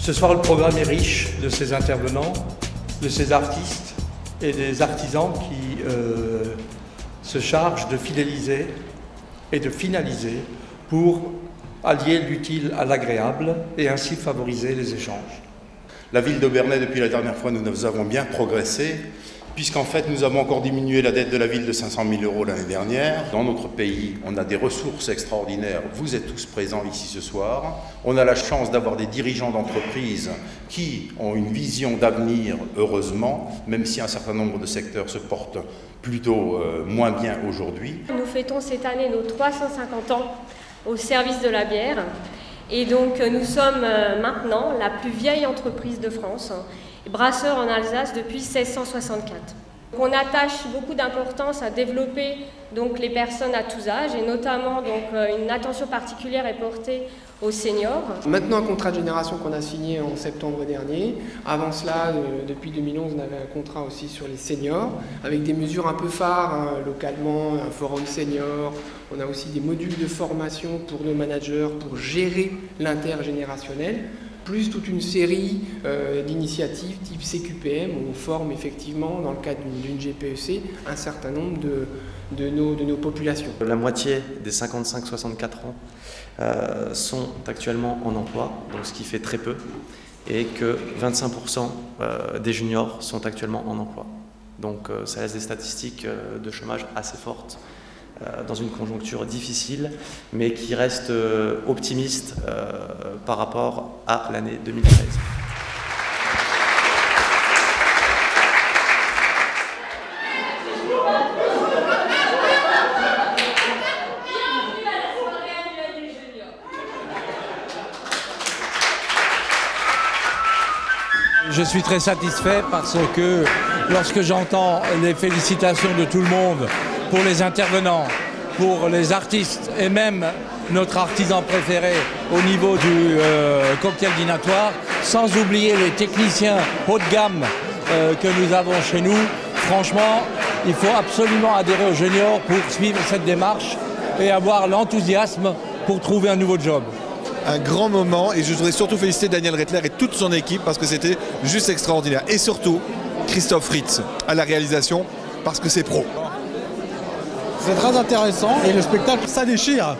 Ce soir, le programme est riche de ces intervenants, de ces artistes et des artisans qui se chargent de fidéliser et de finaliser pour allier l'utile à l'agréable et ainsi favoriser les échanges. La ville d'Obernai, depuis la dernière fois, nous avons bien progressé, puisqu'en fait, nous avons encore diminué la dette de la ville de 500 000 € l'année dernière. Dans notre pays, on a des ressources extraordinaires. Vous êtes tous présents ici ce soir. On a la chance d'avoir des dirigeants d'entreprises qui ont une vision d'avenir, heureusement, même si un certain nombre de secteurs se portent plutôt moins bien aujourd'hui. Nous fêtons cette année nos 350 ans au service de la bière. Et donc nous sommes maintenant la plus vieille entreprise de France, brasseur en Alsace depuis 1664. On attache beaucoup d'importance à développer donc les personnes à tous âges et notamment donc une attention particulière est portée aux seniors. Maintenant un contrat de génération qu'on a signé en septembre dernier. Avant cela, depuis 2011, on avait un contrat aussi sur les seniors avec des mesures un peu phares, localement, un forum senior. On a aussi des modules de formation pour nos managers pour gérer l'intergénérationnel, plus toute une série d'initiatives type CQPM où on forme effectivement, dans le cadre d'une GPEC, un certain nombre de nos populations. La moitié des 55-64 ans sont actuellement en emploi, donc ce qui fait très peu, et que 25% des juniors sont actuellement en emploi. Donc ça laisse des statistiques de chômage assez fortes dans une conjoncture difficile, mais qui reste optimiste par rapport à l'année 2013. Je suis très satisfait parce que lorsque j'entends les félicitations de tout le monde pour les intervenants, pour les artistes et même notre artisan préféré au niveau du cocktail dînatoire, sans oublier les techniciens haut de gamme que nous avons chez nous, franchement, il faut absolument adhérer aux juniors pour suivre cette démarche et avoir l'enthousiasme pour trouver un nouveau job. Un grand moment et je voudrais surtout féliciter Daniel Rettler et toute son équipe parce que c'était juste extraordinaire. Et surtout, Christophe Fritz à la réalisation parce que c'est pro. C'est très intéressant et le spectacle, ça déchire.